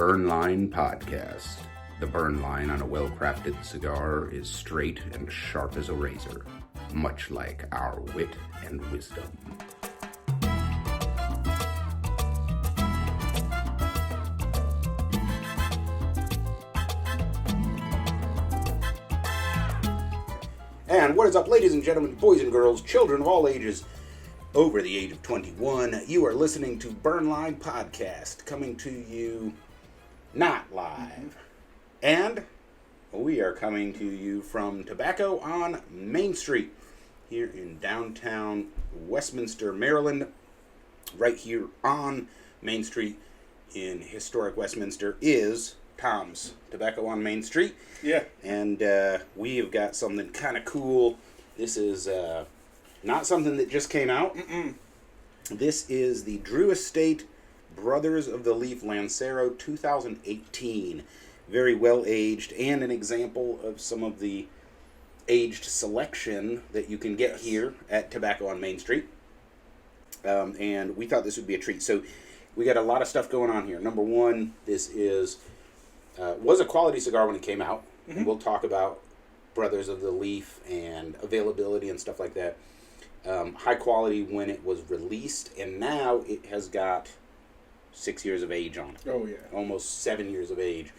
Burn Line Podcast. The burn line on a well-crafted cigar is straight and sharp as a razor, much like our wit and wisdom. And what is up, ladies and gentlemen, boys and girls, children of all ages, over the age of 21, you are listening to Burn Line Podcast, coming to you not live. And we are coming to you from Tobacco on Main Street, here in downtown Westminster, Maryland. Right here on Main Street in historic Westminster is Tom's Tobacco on Main Street. Yeah. And we have got something kind of cool. This is not something that just came out. This is the Drew Estate Brothers of the Leaf Lancero 2018. Very well aged, and an example of some of the aged selection that you can get here at Tobacco on Main Street. And we thought this would be a treat. So we got a lot of stuff going on here. Number one, this is was a quality cigar when it came out. And we'll talk about Brothers of the Leaf and availability and stuff like that. High quality when it was released, and now it has got 6 years of age on it. Oh, yeah. Almost 7 years of age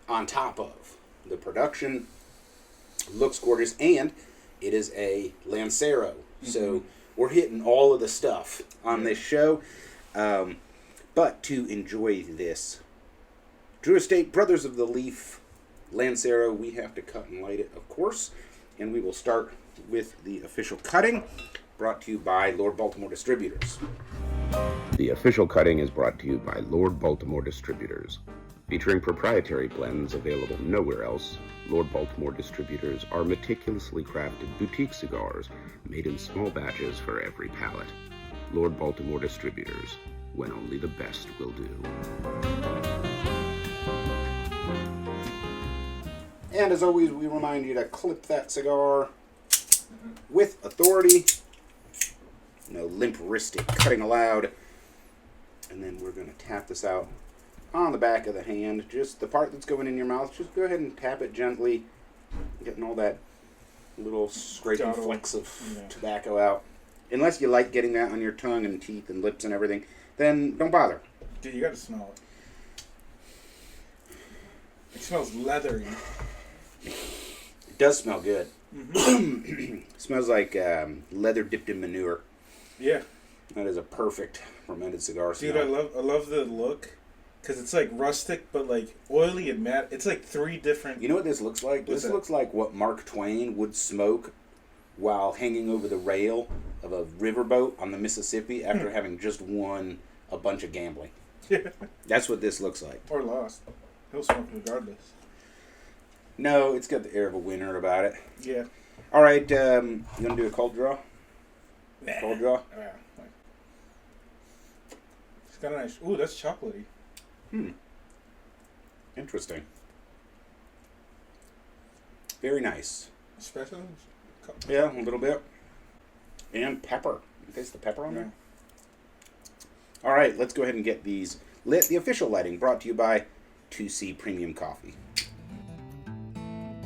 on top of the production. Looks gorgeous, and it is a Lancero. So we're hitting all of the stuff on this show. But to enjoy this Drew Estate Brothers of the Leaf Lancero, we have to cut and light it, of course. And we will start with the official cutting, brought to you by Lord Baltimore Distributors. The official cutting is brought to you by Lord Baltimore Distributors. Featuring proprietary blends available nowhere else, Lord Baltimore Distributors are meticulously crafted boutique cigars made in small batches for every palate. Lord Baltimore Distributors, when only the best will do. And as always, we remind you to clip that cigar with authority. No limp-wristed cutting allowed. And then we're going to tap this out on the back of the hand. Just the part that's going in your mouth, just go ahead and tap it gently. Getting all that little scraping flecks of tobacco out. Unless you like getting that on your tongue and teeth and lips and everything, then don't bother. Dude, you got to smell it. It smells leathery. It does smell good. Smells like leather dipped in manure. Yeah. That is a perfect fermented cigar smell. Dude, I love the look, because it's like rustic, but like oily and matte. It's like three different... You know what this looks like? This looks like what Mark Twain would smoke while hanging over the rail of a riverboat on the Mississippi after having just won a bunch of gambling. Yeah. That's what this looks like. Or lost. He'll smoke regardless. No, it's got the air of a winner about it. Yeah. All right, you going to do a cold draw? Nah. Cold draw? Yeah. It's got a nice... Ooh, that's chocolatey. Interesting. Very nice. Espresso? Yeah, a little bit. And pepper. You taste the pepper on there? All right, let's go ahead and get these lit. The official lighting brought to you by 2C Premium Coffee.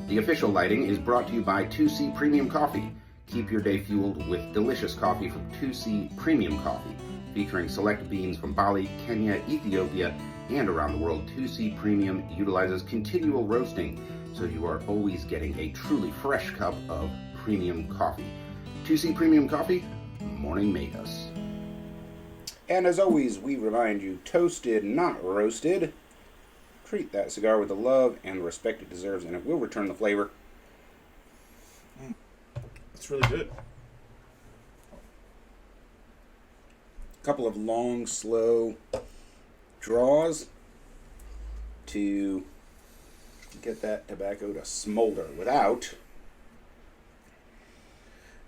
The official lighting is brought to you by 2C Premium Coffee. Keep your day fueled with delicious coffee from 2C Premium Coffee. Featuring select beans from Bali, Kenya, Ethiopia, and around the world, 2C Premium utilizes continual roasting, so you are always getting a truly fresh cup of premium coffee. 2C Premium Coffee, morning made us. And as always, we remind you, toasted, not roasted. Treat that cigar with the love and the respect it deserves, and it will return the flavor. It's really good. A couple of long, slow draws to get that tobacco to smolder without...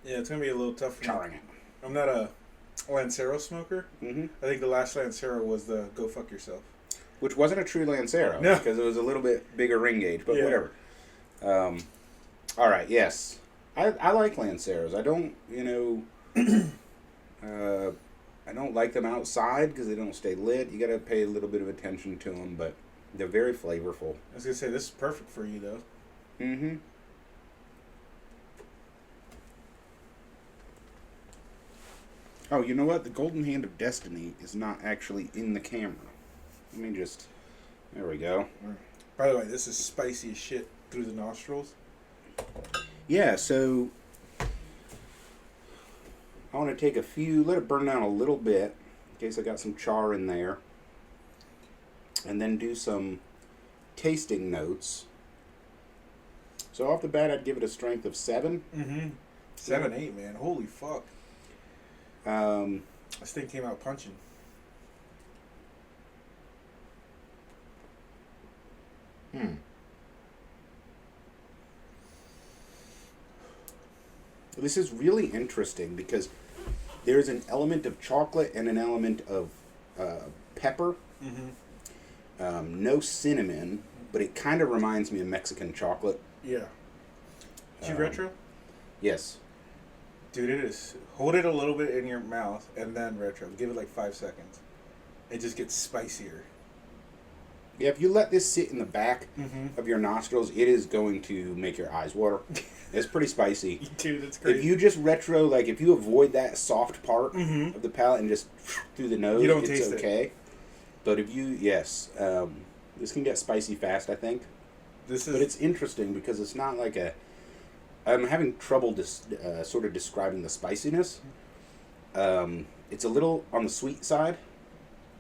Yeah, it's going to be a little tough for charring me. it. I'm not a Lancero smoker. Mm-hmm. I think the last Lancero was the Go Fuck Yourself. Which wasn't a true Lancero, no, because it was a little bit bigger ring gauge, but whatever. All right, yes. I like Lanceros. I don't, I don't like them outside because they don't stay lit. You got to pay a little bit of attention to them, but They're very flavorful. I was gonna say this is perfect for you though. Mm-hmm. Oh, you know what? The Golden Hand of Destiny is not actually in the camera. Let me just... There we go. By the way, this is spicy as shit through the nostrils. Yeah, so... I want to take a few... Let it burn down a little bit, in case I got some char in there. And then do some tasting notes. So off the bat, I'd give it a strength of 7. Mm-hmm. 7, 8, man. Holy fuck. This thing came out punching. This is really interesting because there's an element of chocolate and an element of pepper. Mm-hmm. No cinnamon, but it kind of reminds me of Mexican chocolate. Yeah. Is you retro? Yes. Dude, it is. Hold it a little bit in your mouth and then retro. Give it like 5 seconds. It just gets spicier. Yeah, if you let this sit in the back Mm-hmm. of your nostrils, it is going to make your eyes water. It's pretty spicy. Dude, that's crazy. If you just retro, like if you avoid that soft part Mm-hmm. of the palate and just through the nose, You don't it's taste okay. But if you, yes, this can get spicy fast, I think. This is. But it's interesting because it's not like a... I'm having trouble sort of describing the spiciness. It's a little on the sweet side.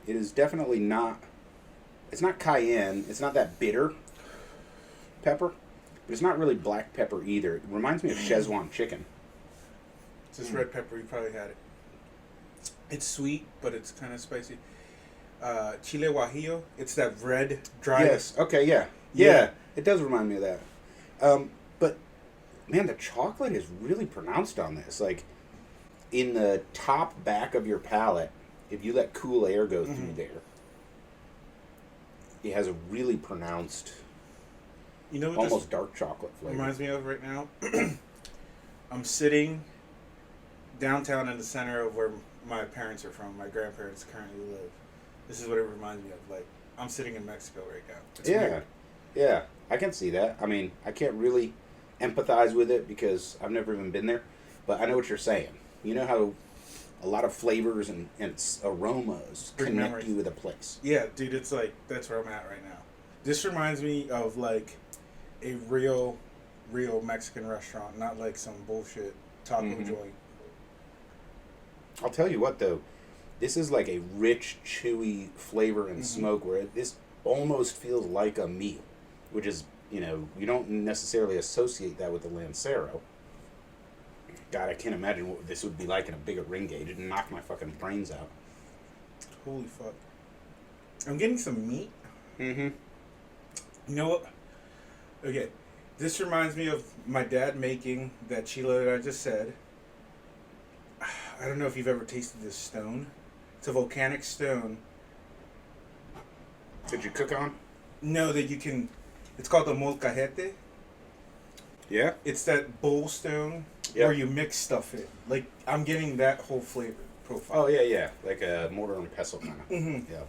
It is definitely not... It's not cayenne. It's not that bitter pepper. But it's not really black pepper either. It reminds me of Szechuan chicken. It's this red pepper. You probably had it. It's sweet, but it's kind of spicy. Chile guajillo. It's that red, dry... Yes. Okay, yeah. Yeah. It does remind me of that. But, man, the chocolate is really pronounced on this. Like, in the top back of your palate, if you let cool air go through there, it has a really pronounced, You know what almost dark chocolate this flavor. reminds me of right now? I'm sitting downtown in the center of where my parents are from. My grandparents currently live. This is what it reminds me of. Like, I'm sitting in Mexico right now. It's weird. Yeah, I can see that. I mean, I can't really empathize with it because I've never even been there, but I know what you're saying. You know how a lot of flavors and aromas Bring connect memories. you with a place. Yeah, dude, it's like, that's where I'm at right now. This reminds me of, like, a real Mexican restaurant, not like some bullshit taco joint. I'll tell you what, though. This is like a rich, chewy flavor and smoke where this almost feels like a meal, which is, you know, you don't necessarily associate that with the Lancero. God, I can't imagine what this would be like in a bigger ring gauge. It'd knock my fucking brains out. Holy fuck. I'm getting some meat. Mm-hmm. You know what? Okay, this reminds me of my dad making that chile that I just said. I don't know if you've ever tasted this stone. It's a volcanic stone. Did you cook on? No, that you can... It's called the molcajete. Yeah? It's that bowl stone Yep. where you mix stuff in. Like, I'm getting that whole flavor profile. Oh, yeah. Like a mortar and pestle kind of. Mm-hmm. Yeah.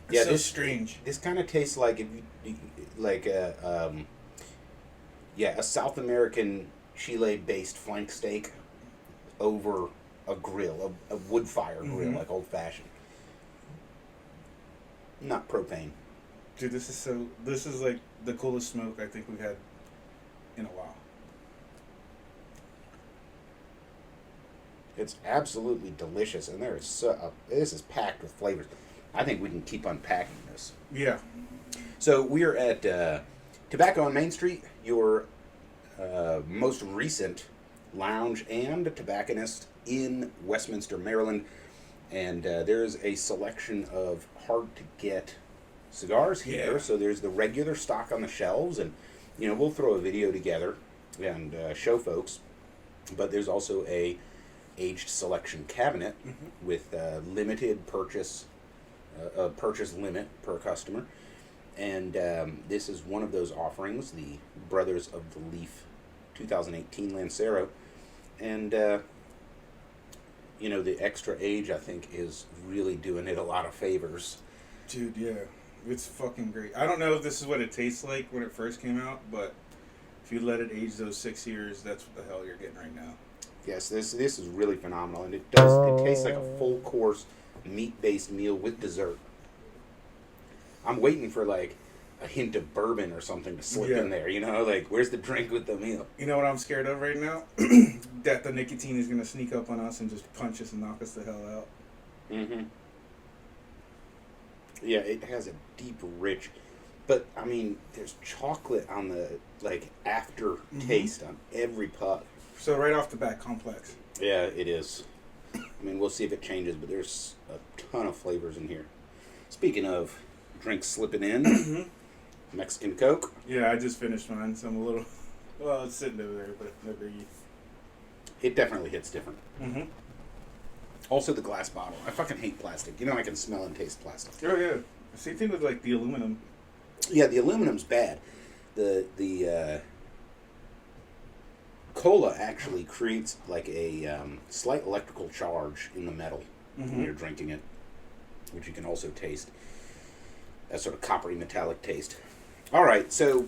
It's so this strange. This kind of tastes like if you like a South American Chile-based flank steak over a grill, a wood fire grill, like old fashioned. Not propane. Dude, this is like the coolest smoke I think we've had in a while. It's absolutely delicious, and this is packed with flavors. I think we can keep unpacking this. Yeah. So we're at Tobacco on Main Street, your most recent lounge and tobacconist in Westminster, Maryland. And there's a selection of hard-to-get cigars here. Yeah. So there's the regular stock on the shelves, and, you know, we'll throw a video together and show folks. But there's also a aged selection cabinet with limited purchase limit per customer. And this is one of those offerings, the Brothers of the Leaf 2018 Lancero. And, you know, the extra age, I think, is really doing it a lot of favors. Dude, yeah. It's fucking great. I don't know if this is what it tastes like when it first came out, but if you let it age those 6 years, that's what the hell you're getting right now. Yes, this is really phenomenal, and it tastes like a full course meat based meal with dessert. I'm waiting for like a hint of bourbon or something to slip in there. You know, like where's the drink with the meal? You know what I'm scared of right now? That the nicotine is gonna sneak up on us and just punch us and knock us the hell out. Mm-hmm. Yeah, it has a deep, rich, but I mean, there's chocolate on the like after taste on every puff. So right off the bat, complex. Yeah, it is. I mean, we'll see if it changes, but there's a ton of flavors in here. Speaking of drinks slipping in, Mexican Coke. Yeah, I just finished mine, so I'm a little. Well, it's sitting over there, but no biggie. It definitely hits different. Mm-hmm. Also, the glass bottle. I fucking hate plastic. You know, I can smell and taste plastic. Oh yeah. Same thing with like the aluminum. Yeah, the aluminum's bad. The cola actually creates like a slight electrical charge in the metal when you're drinking it, which you can also taste. A sort of coppery metallic taste. All right, so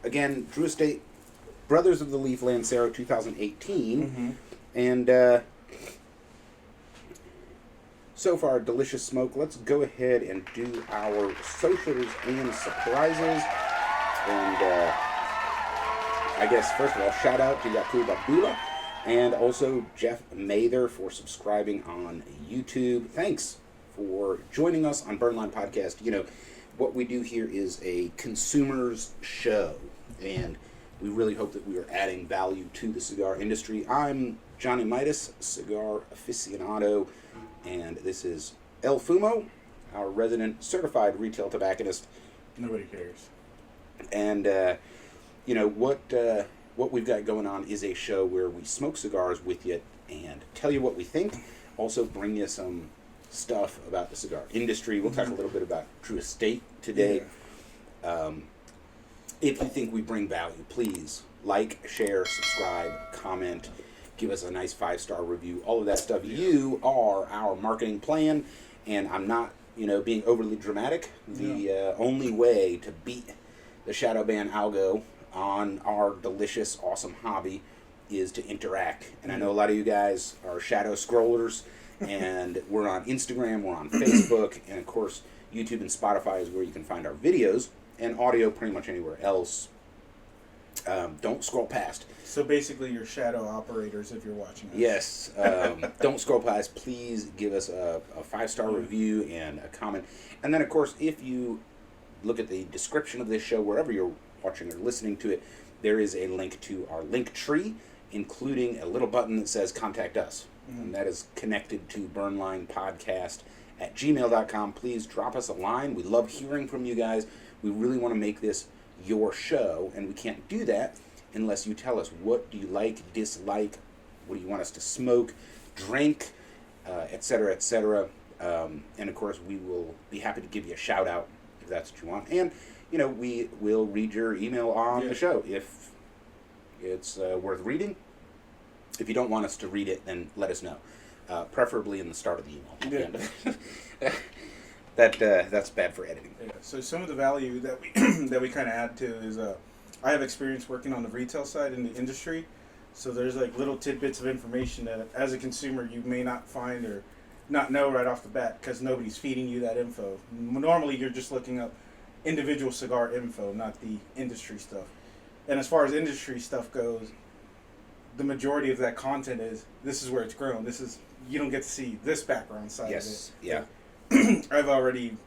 again, Drew Estate, Brothers of the Leaf Lancero 2018, and so far, delicious smoke. Let's go ahead and do our socials and surprises. And I guess, first of all, shout out to Yakub Abdullah and also Jeff Mather for subscribing on YouTube. Thanks for joining us on Burnline Podcast. You know, what we do here is a consumer's show, and we really hope that we are adding value to the cigar industry. I'm Johnny Midas, cigar aficionado, and this is El Fumo, our resident certified retail tobacconist. Nobody cares. And you know what we've got going on is a show where we smoke cigars with you and tell you what we think. Also, bring you some stuff about the cigar industry. We'll talk a little bit about Drew Estate today. Yeah. If you think we bring value, please like, share, subscribe, comment, give us a nice 5-star review, all of that stuff. You are our marketing plan, and I'm not, being overly dramatic. The only way to beat the shadow ban algo on our delicious, awesome hobby is to interact. And I know a lot of you guys are shadow scrollers, and we're on Instagram, we're on Facebook, and of course, YouTube and Spotify is where you can find our videos, and audio pretty much anywhere else. Don't scroll past. So basically, you're shadow operators if you're watching us. Yes. Don't scroll past. Please give us a 5-star review and a comment. And then, of course, if you look at the description of this show, wherever you're watching or listening to it, there is a link to our link tree, including a little button that says Contact Us. And that is connected to burnlinepodcast@gmail.com. Please drop us a line. We love hearing from you guys. We really want to make this your show, and we can't do that unless you tell us what do you like, dislike, what do you want us to smoke, drink, etc., etc. And of course, we will be happy to give you a shout out if that's what you want. And we will read your email on the show if it's worth reading. If you don't want us to read it, then let us know. Preferably in the start of the email. Yeah. That's bad for editing. Yeah. So some of the value that we that we kind of add to is I have experience working on the retail side in the industry, so there's like little tidbits of information that as a consumer you may not find or not know right off the bat because nobody's feeding you that info. Normally you're just looking up individual cigar info, not the industry stuff. And as far as industry stuff goes, the majority of that content is this is where it's grown. This is you don't get to see this background side of it. Yes. Yeah. I've already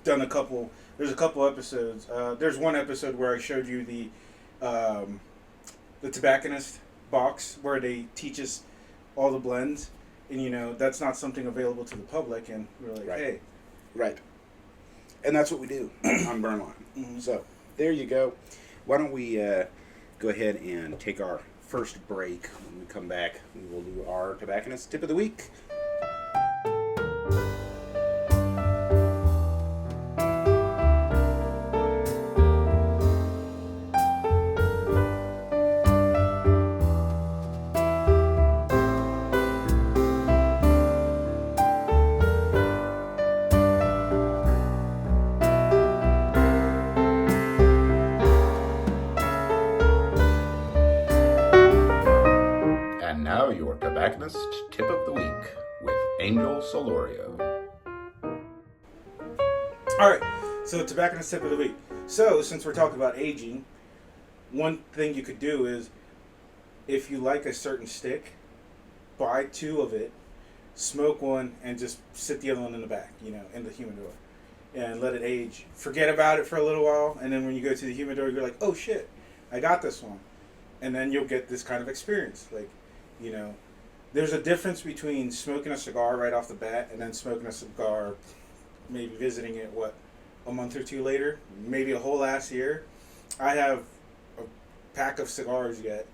done a couple. There's a couple episodes. There's one episode where I showed you the tobacconist box where they teach us all the blends, and that's not something available to the public. And we're like, hey, right. And that's what we do on Burnline. So there you go. Why don't we go ahead and take our first break? When we come back, we will do our tobacconist tip of the week. Tobacconist Tip of the Week with Angel Solorio. Alright, so tobacconist tip of the week. So, since we're talking about aging, one thing you could do is, if you like a certain stick, buy 2 of it, smoke one, and just sit the other one in the back, in the humidor. And let it age. Forget about it for a little while, and then when you go to the humidor, you're like, oh shit, I got this one. And then you'll get this kind of experience. There's a difference between smoking a cigar right off the bat and then smoking a cigar, maybe visiting it, a month or 2 later, maybe a whole last year. I have a pack of cigars yet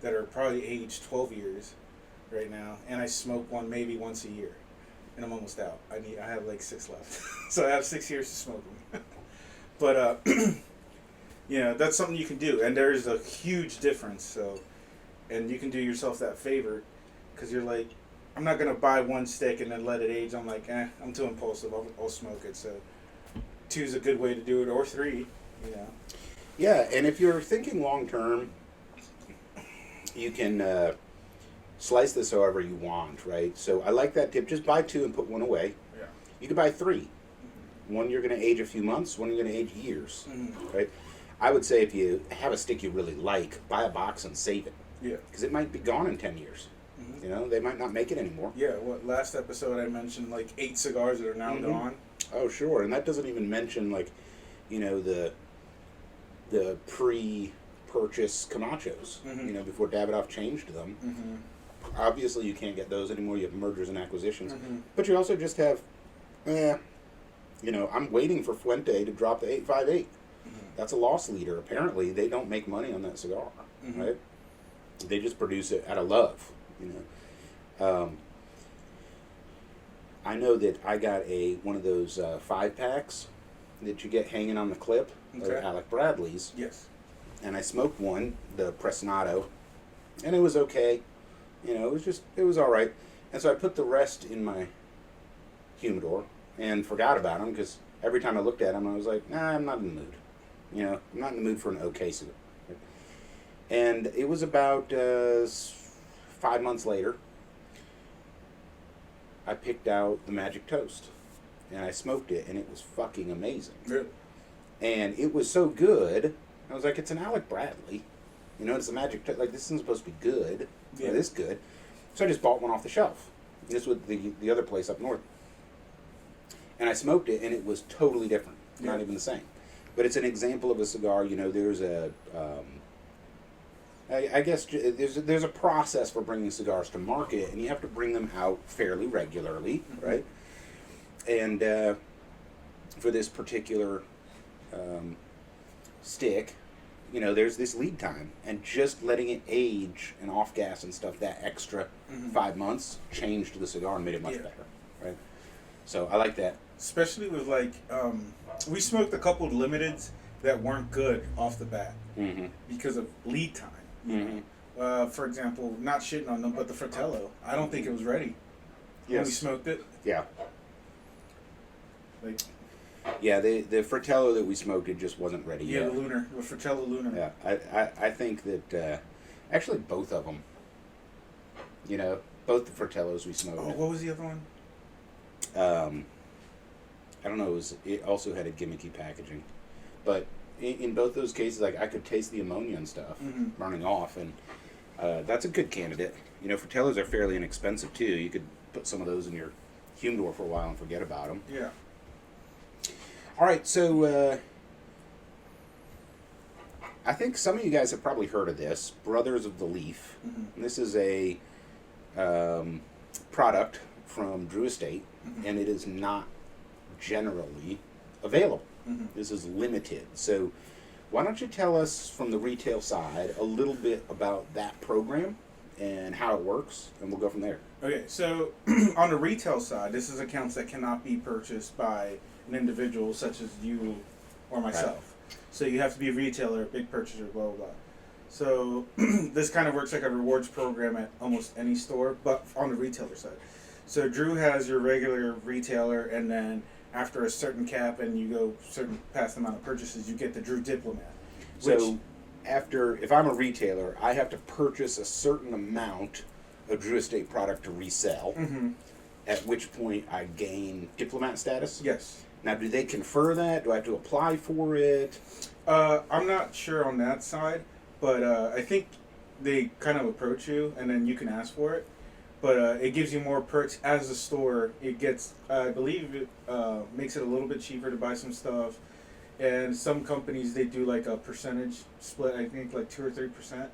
that are probably aged 12 years right now, and I smoke one maybe once a year, and I'm almost out. I have like 6 left, so I have 6 years to smoke them. But that's something you can do, and there's a huge difference. So, and you can do yourself that favor, because you're like, I'm not gonna buy one stick and then let it age. I'm like, I'm too impulsive. I'll smoke it. So, 2 is a good way to do it, or 3. Yeah, and if you're thinking long term, you can slice this however you want, right? So I like that tip. Just buy 2 and put 1 away. Yeah. You can buy 3. Mm-hmm. One you're going to age a few months. One you're going to age years, right? I would say if you have a stick you really like, buy a box and save it. Yeah. Because it might be gone in 10 years. Mm-hmm. They might not make it anymore. Yeah. Last episode I mentioned like 8 cigars that are now gone. Oh, sure. And that doesn't even mention the pre-purchase Camachos, before Davidoff changed them. Mm-hmm. Obviously, you can't get those anymore. You have mergers and acquisitions. Mm-hmm. But you also just have, I'm waiting for Fuente to drop the 858. Mm-hmm. That's a loss leader. Apparently, they don't make money on that cigar, right? They just produce it out of love, I know that I got one of those 5-packs that you get hanging on the clip. Okay. Alec Bradley's. Yes. And I smoked one, the Presnado, and it was okay. It was all right. And so I put the rest in my humidor and forgot about them, because every time I looked at them, I was like, nah, I'm not in the mood. I'm not in the mood for an okay cigar. And it was about 5 months later, I picked out the Magic Toast, and I smoked it, and it was fucking amazing. Really? And it was so good, I was like, it's an Alec Bradley. It's a Magic Toast. Like, this isn't supposed to be good. Yeah. This good. So I just bought one off the shelf. This was the other place up north. And I smoked it, and it was totally different. Yeah. Not even the same. But it's an example of a cigar. There's a... I guess there's a process for bringing cigars to market, and you have to bring them out fairly regularly, right? And for this particular stick, there's this lead time, and just letting it age and off gas and stuff, that extra 5 months changed the cigar and made it much better, right? So I like that. Especially with we smoked a couple of limiteds that weren't good off the bat because of lead time. For example, not shitting on them, but the Fratello, I don't think it was ready when we smoked it. Yeah. The Fratello that we smoked, it just wasn't ready yet. Yeah, the Fratello Lunar. Yeah, I think that actually both of them. Both the Fratellos we smoked. Oh, what was the other one? I don't know. It also had a gimmicky packaging, but in both those cases, I could taste the ammonia and stuff burning off, and that's a good candidate. Fratellos are fairly inexpensive too. You could put some of those in your humidor for a while and forget about them. Yeah. All right, so I think some of you guys have probably heard of this, Brothers of the Leaf. This is a product from Drew Estate, and it is not generally available. This is limited. So why don't you tell us from the retail side a little bit about that program and how it works, and we'll go from there. Okay, so on the retail side, this is accounts that cannot be purchased by an individual such as you or myself. Right. So you have to be a retailer, a big purchaser, blah, blah, blah. So this kind of works like a rewards program at almost any store, but on the retailer side. So Drew has your regular retailer, and then after a certain cap and you go past the amount of purchases, you get the Drew Diplomat. So if I'm a retailer, I have to purchase a certain amount a Drew Estate product to resell. Mm-hmm. At which point I gain diplomat status. Yes. Now, do they confer that? Do I have to apply for it? I'm not sure on that side, but I think they kind of approach you, and then you can ask for it. But it gives you more perks as a store. It gets, I believe, it makes it a little bit cheaper to buy some stuff. And some companies, they do like a percentage split. I think like 2 or 3%.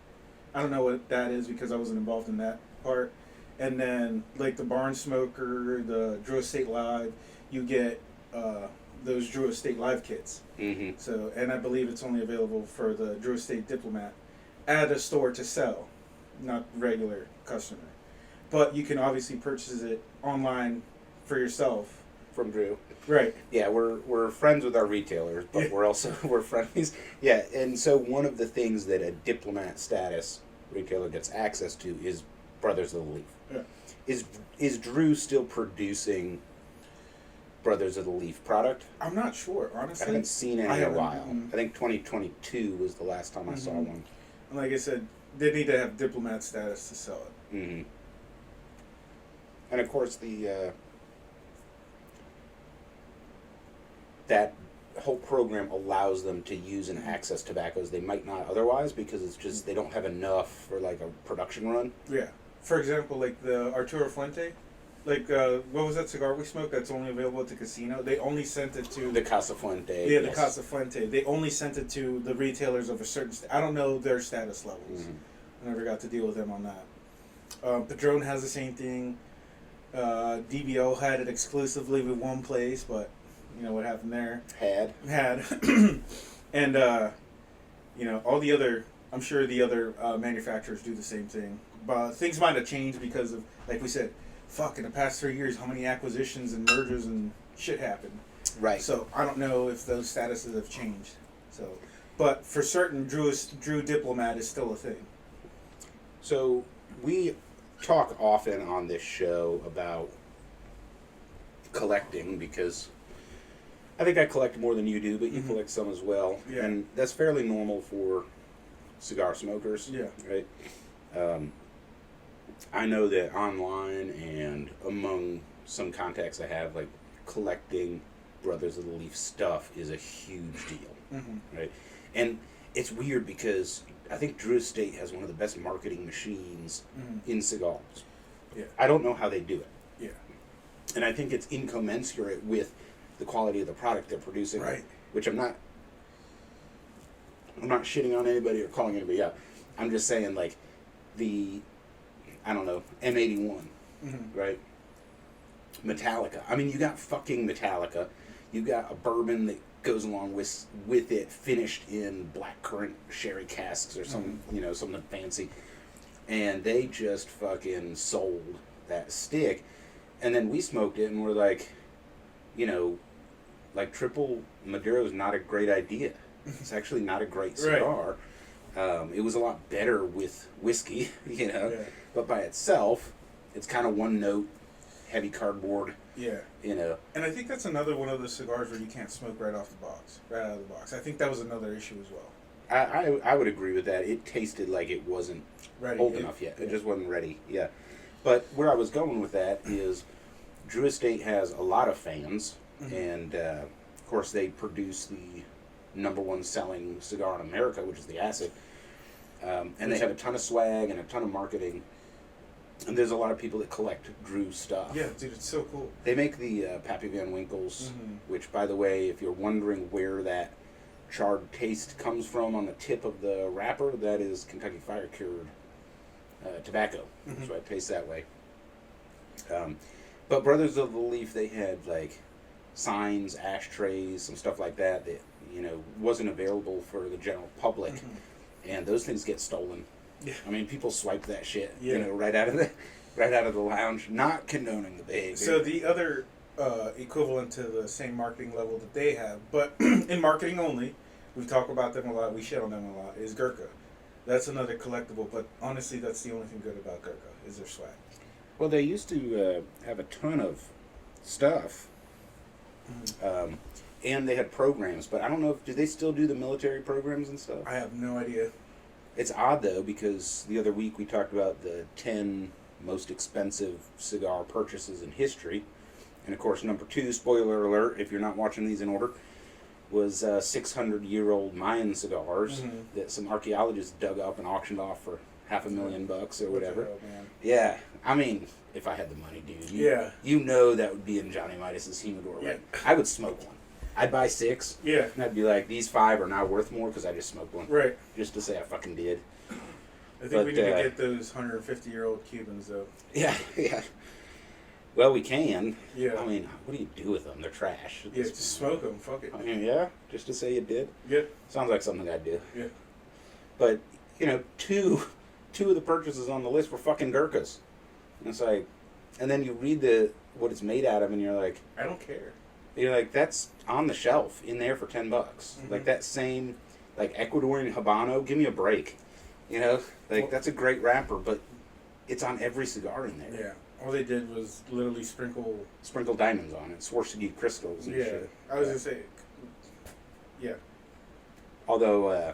I don't know what that is because I wasn't involved in that part. And then like the Barn Smoker, the Drew Estate Live, you get those Drew Estate Live kits. Mm-hmm. So, and I believe it's only available for the Drew Estate Diplomat at a store to sell, not regular customer. But you can obviously purchase it online for yourself. From Drew. Right. Yeah, we're friends with our retailers, but we're also we're frenemies. Yeah, and so one of the things that a diplomat status retailer gets access to is Brothers of the Leaf. Yeah. Is Drew still producing Brothers of the Leaf product? I'm not sure, honestly. I haven't seen any I in a haven't, while. I think 2022 was the last time I saw one. And like I said, they need to have diplomat status to sell it. Mm-hmm. And of course, that whole program allows them to use and access tobaccos they might not otherwise because it's just they don't have enough for like a production run. Yeah. For example, like the Arturo Fuente, like what was that cigar we smoked that's only available at the casino? They only sent it to The Casa Fuente. Yeah, the yes. Casa Fuente. They only sent it to the retailers of a certain. I don't know their status levels. Mm-hmm. I never got to deal with them on that. Padron has the same thing. DBO had it exclusively with one place, but you know what happened there. Had. And you know all the other. I'm sure the other manufacturers do the same thing. But things might have changed because of, like we said, in the past 3 years, how many acquisitions and mergers and shit happened. Right. So I don't know if those statuses have changed. So, but for certain, Drew Diplomat is still a thing. So we talk often on this show about collecting because I think I collect more than you do, but you collect some as well. Yeah. And that's fairly normal for cigar smokers. Yeah. Right? I know that online and among some contacts I have, like collecting Brothers of the Leaf stuff is a huge deal. Right? And it's weird because I think Drew Estate has one of the best marketing machines in cigars. Yeah. I don't know how they do it. Yeah. And I think it's incommensurate with the quality of the product they're producing. Right. Which I'm not shitting on anybody or calling anybody out. I'm just saying, like, I don't know, M81, right? Metallica. I mean, you got fucking Metallica. You got a bourbon that goes along with it, finished in blackcurrant sherry casks or some, something fancy. And they just fucking sold that stick. And then we smoked it and we're like, like triple Maduro is not a great idea. It's actually not a great cigar. Right. It was a lot better with whiskey, Yeah. But by itself, it's kind of one note, heavy cardboard. Yeah. And I think that's another one of the cigars where you can't smoke right out of the box. I think that was another issue as well. I would agree with that. It tasted like it wasn't old enough yet. It just wasn't ready. Yeah. But where I was going with that is Drew Estate has a lot of fans, and of course they produce the #1 selling cigar in America, which is the Acid. And they have a ton of swag and a ton of marketing. And there's a lot of people that collect Drew stuff. Yeah, dude, it's so cool. They make the Pappy Van Winkles, which, by the way, if you're wondering where that charred taste comes from on the tip of the wrapper, that is Kentucky Fire Cured tobacco. So it tastes that way. But Brothers of the Leaf, they had like signs, ashtrays, some stuff like that wasn't available for the general public, and those things get stolen. Yeah. I mean, people swipe that shit, Yeah. right out of the lounge. Not condoning the behavior. So the other equivalent to the same marketing level that they have, but in marketing only, we talk about them a lot, we shit on them a lot, is Gurkha. That's another collectible, but honestly, that's the only thing good about Gurkha, is their swag. Well, they used to have a ton of stuff, and they had programs, but I don't know do they still do the military programs and stuff? I have no idea. It's odd, though, because the other week we talked about the 10 most expensive cigar purchases in history. And of course, number 2, spoiler alert, if you're not watching these in order, was 600-year-old Mayan cigars that some archaeologists dug up and auctioned off for $500,000 or whatever. What the hell, man? Yeah, I mean, if I had the money, dude, you know that would be in Johnny Midas's humidor. Right? I would smoke one. I'd buy 6. Yeah. And I'd be like, these 5 are now worth more because I just smoked one. Right. Just to say I fucking did. I think we need to get those 150-year-old Cubans, though. Yeah, yeah. Well, we can. Yeah. I mean, what do you do with them? They're trash. Yeah, just smoke them. Fuck it. I mean, yeah, just to say you did. Yeah. Sounds like something I'd do. Yeah. But, two of the purchases on the list were fucking Gurkhas. And it's like, and then you read what it's made out of, and you're like, I don't care. You're like, that's on the shelf in there for $10. Like that same, like Ecuadorian Habano, give me a break. That's a great wrapper, but it's on every cigar in there. Yeah. All they did was literally sprinkle diamonds on it, Swarovski crystals and shit. I was gonna say, yeah. Although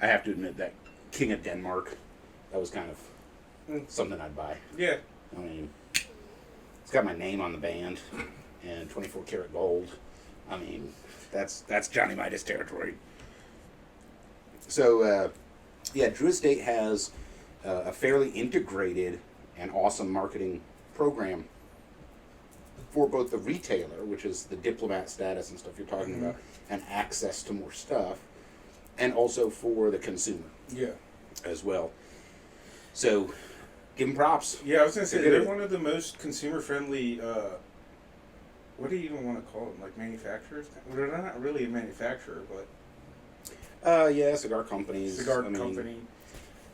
I have to admit that King of Denmark, that was kind of something I'd buy. Yeah. I mean, it's got my name on the band and 24 karat gold. I mean, that's Johnny Midas territory. So, Drew Estate has a fairly integrated and awesome marketing program for both the retailer, which is the diplomat status and stuff you're talking about, and access to more stuff, and also for the consumer. Yeah. As well. So, give them props. Yeah, I was going to say, they're one of the most consumer-friendly, what do you even want to call them, like manufacturers? Well, they're not really a manufacturer, but... cigar companies. Company.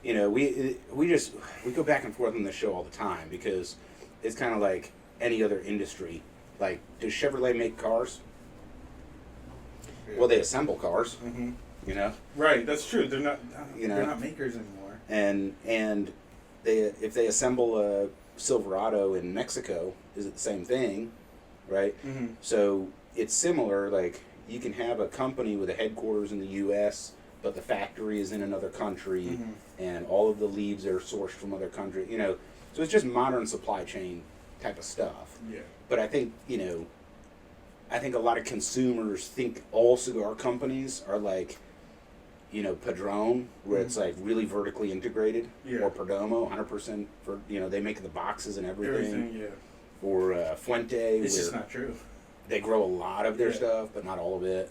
We go back and forth on this show all the time because it's kind of like any other industry. Like, does Chevrolet make cars? Yeah. Well, they assemble cars. Right, that's true. They're not. They're not makers anymore. And if they assemble a Silverado in Mexico, is it the same thing? Right. So it's similar. Like, you can have a company with a headquarters in the U.S., but the factory is in another country, and all of the leaves are sourced from other countries. So it's just modern supply chain type of stuff. Yeah. But I think a lot of consumers think all cigar companies are like, Padron, where it's like really vertically integrated, or Perdomo, 100% for they make the boxes and everything. Or Fuente. It's just not true. They grow a lot of their stuff, but not all of it.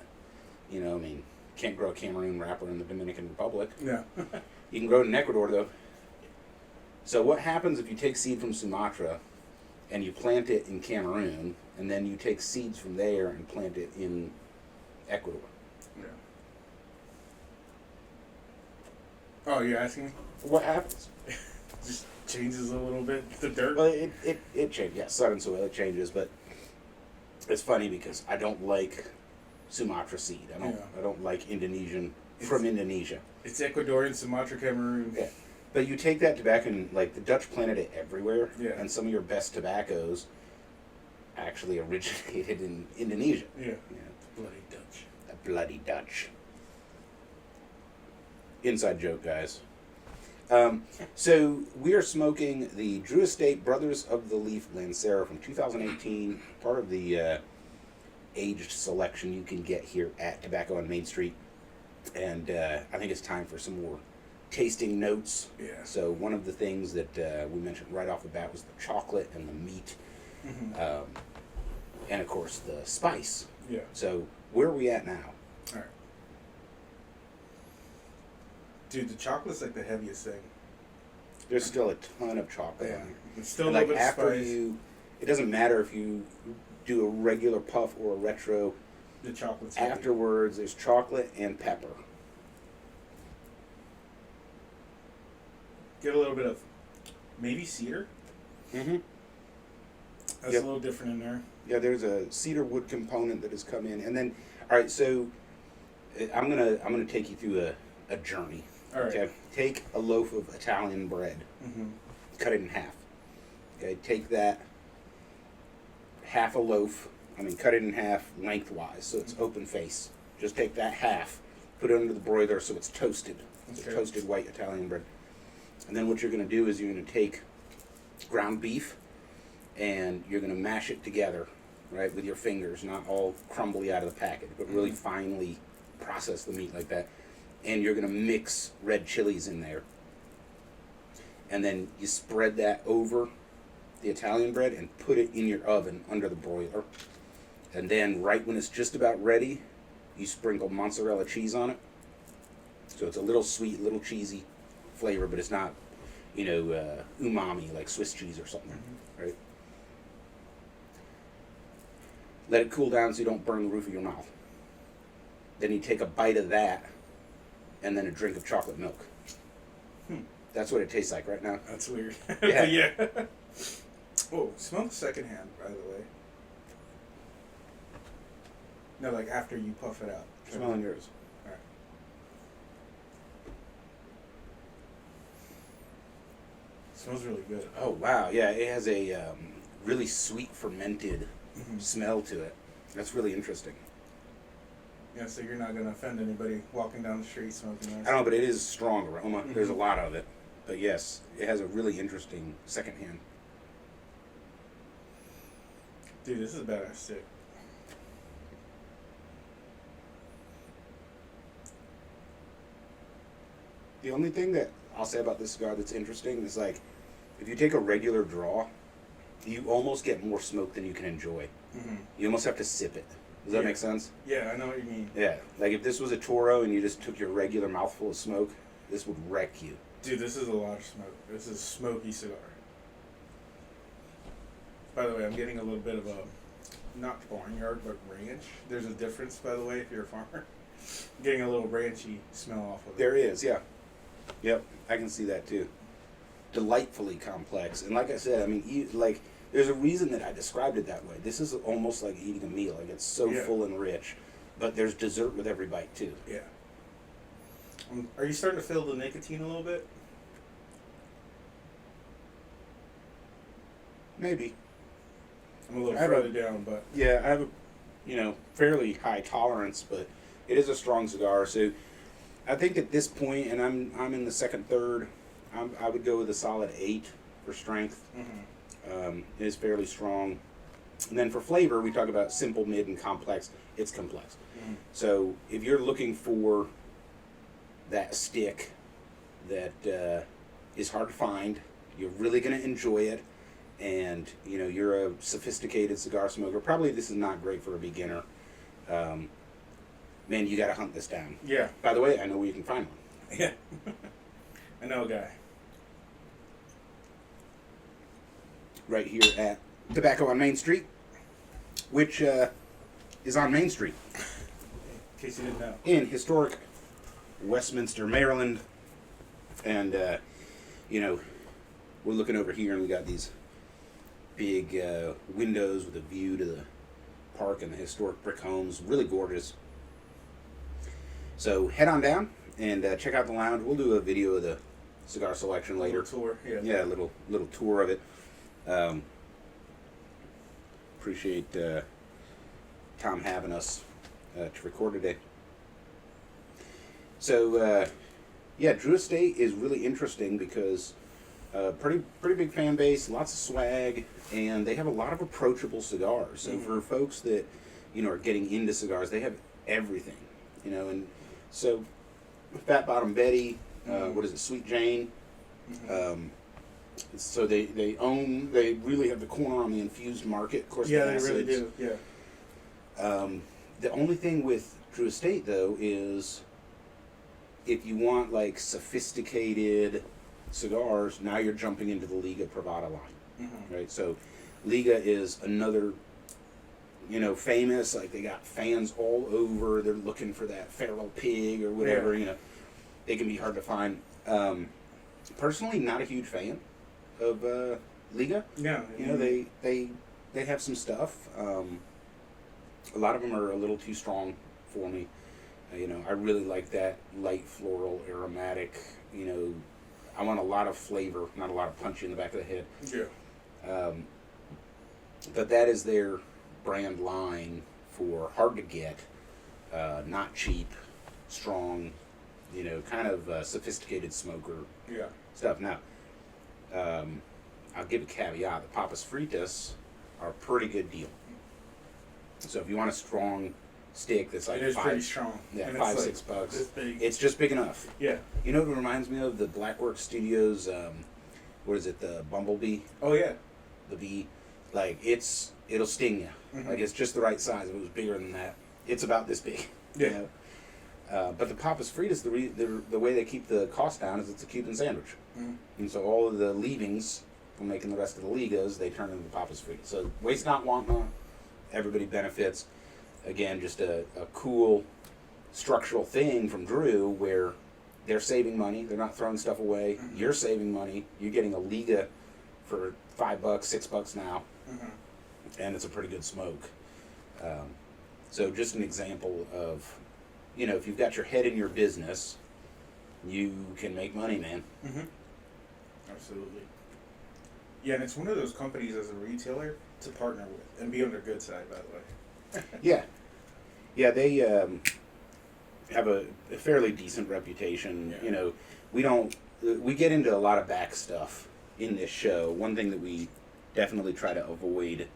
Can't grow a Cameroon wrapper in the Dominican Republic. Yeah. You can grow it in Ecuador, though. So what happens if you take seed from Sumatra and you plant it in Cameroon, and then you take seeds from there and plant it in Ecuador? Yeah. Oh, you're asking me? What happens? Just changes a little bit. The dirt? Well, it changes. Yeah, sun and soil, it changes, but it's funny because I don't like Sumatra seed. I don't like Indonesian from Indonesia. It's Ecuadorian, Sumatra, Cameroon. Yeah. But you take that tobacco and, like, the Dutch planted it everywhere. Yeah. And some of your best tobaccos actually originated in Indonesia. Yeah. Bloody Dutch. The bloody Dutch. Inside joke, guys. So we are smoking the Drew Estate Brothers of the Leaf Lancero from 2018, part of the aged selection you can get here at Tobacco on Main Street. And I think it's time for some more tasting notes. Yeah. So one of the things that we mentioned right off the bat was the chocolate and the meat, and of course the spice. Yeah. So where are we at now? All right. Dude, the chocolate's like the heaviest thing. There's still a ton of chocolate. Yeah. On it. It's still And a little bit of after spice. it doesn't matter if you do a regular puff or a retro. The chocolate's heavy. Afterwards, there's chocolate and pepper. Get a little bit of maybe cedar. Mm-hmm. That's a little different in there. Yeah, there's a cedar wood component that has come in, and then all right. So I'm gonna take you through a journey. All right. Okay. Take a loaf of Italian bread. Cut it in half. Okay. Take that half a loaf. Cut it in half lengthwise, so it's open face. Just take that half, put it under the broiler so it's toasted. It's Okay. toasted white Italian bread. And then what you're going to do is you're going to take ground beef and you're going to mash it together, right, with your fingers, not all crumbly out of the packet, but really finely process the meat like that. And you're going to mix red chilies in there. And then you spread that over the Italian bread and put it in your oven under the broiler. And then right when it's just about ready, you sprinkle mozzarella cheese on it. So it's a little sweet, little cheesy flavor, but it's not, umami like Swiss cheese or something, right? Let it cool down so you don't burn the roof of your mouth. Then you take a bite of that and then a drink of chocolate milk. That's what it tastes like right now. That's weird. Yeah. Yeah. Oh, smell the second hand, by the way. No, like after you puff it out. Smelling yours. Alright. Smells really good. Oh, wow. Yeah, it has a really sweet fermented smell to it. That's really interesting. Yeah, so you're not going to offend anybody walking down the street smoking this. I don't know, but it is strong aroma. There's a lot of it. But yes, it has a really interesting second hand. Dude, this is a badass stick. The only thing that I'll say about this cigar that's interesting is, like, if you take a regular draw, you almost get more smoke than you can enjoy. You almost have to sip it. Does that make sense? Yeah, I know what you mean. Yeah. Like, if this was a Toro and you just took your regular mouthful of smoke, this would wreck you. Dude, this is a lot of smoke. This is a smoky cigar. By the way, I'm getting a little bit of a, not barnyard, but ranch. There's a difference, by the way, if you're a farmer. I'm getting a little ranchy smell off of it. There is, yeah. Yep, I can see that too. Delightfully complex. And like I said, I mean, there's a reason that I described it that way. This is almost like eating a meal. Like, it's so full and rich. But there's dessert with every bite too. Yeah. Are you starting to feel the nicotine a little bit? Maybe. I'm a little I have further down, but... Yeah, I have a, fairly high tolerance, but it is a strong cigar. So I think at this point, and I'm in the second third, I would go with a solid 8 for strength. It is fairly strong. And then for flavor, we talk about simple, mid, and complex. It's complex. So if you're looking for that stick that is hard to find, you're really going to enjoy it, and you're a sophisticated cigar smoker, probably this is not great for a beginner. Man, you got to hunt this down. Yeah. By the way, I know where you can find one. Yeah. I know a guy. Right here at Tobacco on Main Street, which is on Main Street In case you didn't know. in historic Westminster, Maryland. And, we're looking over here and we got these big windows with a view to the park and the historic brick homes. Really gorgeous. So head on down and check out the lounge. We'll do a video of the cigar selection later. Little tour, yeah. Yeah, a little tour of it. Appreciate Tom having us to record today. So, Drew Estate is really interesting because pretty big fan base, lots of swag, and they have a lot of approachable cigars. So for folks that are getting into cigars, they have everything, and so Fat Bottom Betty, what is it, Sweet Jane. So they really have the corner on the infused market. Of course, Yeah, the they really acids. do. Yeah. The only thing with Drew Estate though is if you want like sophisticated cigars, now you're jumping into the Liga Privada line, right? So Liga is another, famous. Like, they got fans all over. They're looking for that feral pig or whatever. Yeah. They can be hard to find. Personally, not a huge fan of Liga. Yeah. They have some stuff. A lot of them are a little too strong for me. I really like that light floral aromatic. I want a lot of flavor, not a lot of punch in the back of the head. Yeah. But that is their brand line for hard to get, not cheap, strong, kind of sophisticated smoker. Yeah. stuff. Now, I'll give a caveat. The Papas Fritas are a pretty good deal. So if you want a strong stick that's like It is pretty strong. Yeah, And $5, it's like $6. this big. It's just big enough. Yeah. You know what it reminds me of? The Blackwork Studios, what is it, the Bumblebee? Oh, yeah. The bee. Like, it'll sting you. Mhm. Like, it's just the right size. If it was bigger than that, it's about this big. Yeah. You know? But the Papas Fritas, the way they keep the cost down is it's a Cuban sandwich. Mhm. And so all of the leavings from making the rest of the ligas, they turn into Papas Fritas. So waste not, want not. Everybody benefits. Again, just a cool structural thing from Drew where they're saving money. They're not throwing stuff away. Mhm. You're saving money. You're getting a liga for $5, $6 now. Mhm. And it's a pretty good smoke. So just an example of, you know, if you've got your head in your business, you can make money, man. Mm-hmm. Absolutely. Yeah, and it's one of those companies as a retailer to partner with and be on their good side, by the way. Yeah. Yeah, they have a fairly decent reputation. Yeah. You know, we get into a lot of back stuff in this show. One thing that we definitely try to avoid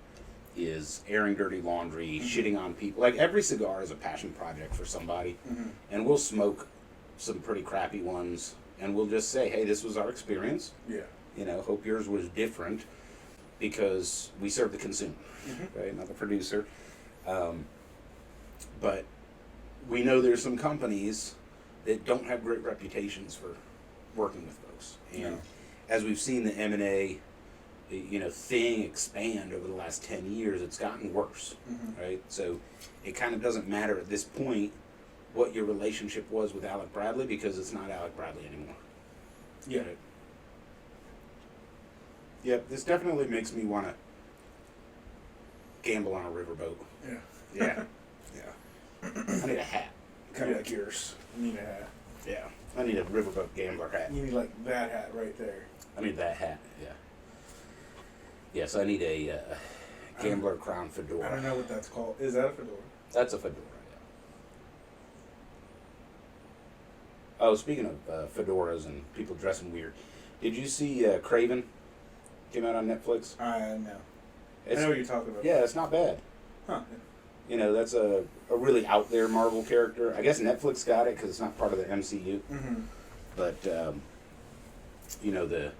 is airing dirty laundry, shitting on people. Like, every cigar is a passion project for somebody. Mm-hmm. And we'll smoke some pretty crappy ones, and we'll just say, hey, this was our experience. Yeah. You know, hope yours was different, because we serve the consumer, right, not the producer. But we know there's some companies that don't have great reputations for working with folks. And No. as we've seen the M&A, you know, thing expand over the last 10 years, it's gotten worse, Mhm. right? So it kind of doesn't matter at this point what your relationship was with Alec Bradley, because it's not Alec Bradley anymore. Yeah. Right? Yep, this definitely makes me want to gamble on a riverboat. Yeah. Yeah. Yeah. I need a hat. Kind of like yours. You need a hat. Yeah. I need a riverboat gambler hat. You need like that hat right there. I need that hat. Yeah. Yes, I need a gambler crown fedora. I don't know what that's called. Is that a fedora? That's a fedora, yeah. Oh, speaking of fedoras and people dressing weird, did you see Craven? Came out on Netflix. No. I It's, know what you're talking about. yeah, it's not bad. Huh. You know, that's a really out there Marvel character. I guess Netflix got it because it's not part of the MCU. Mm-hmm. But you know,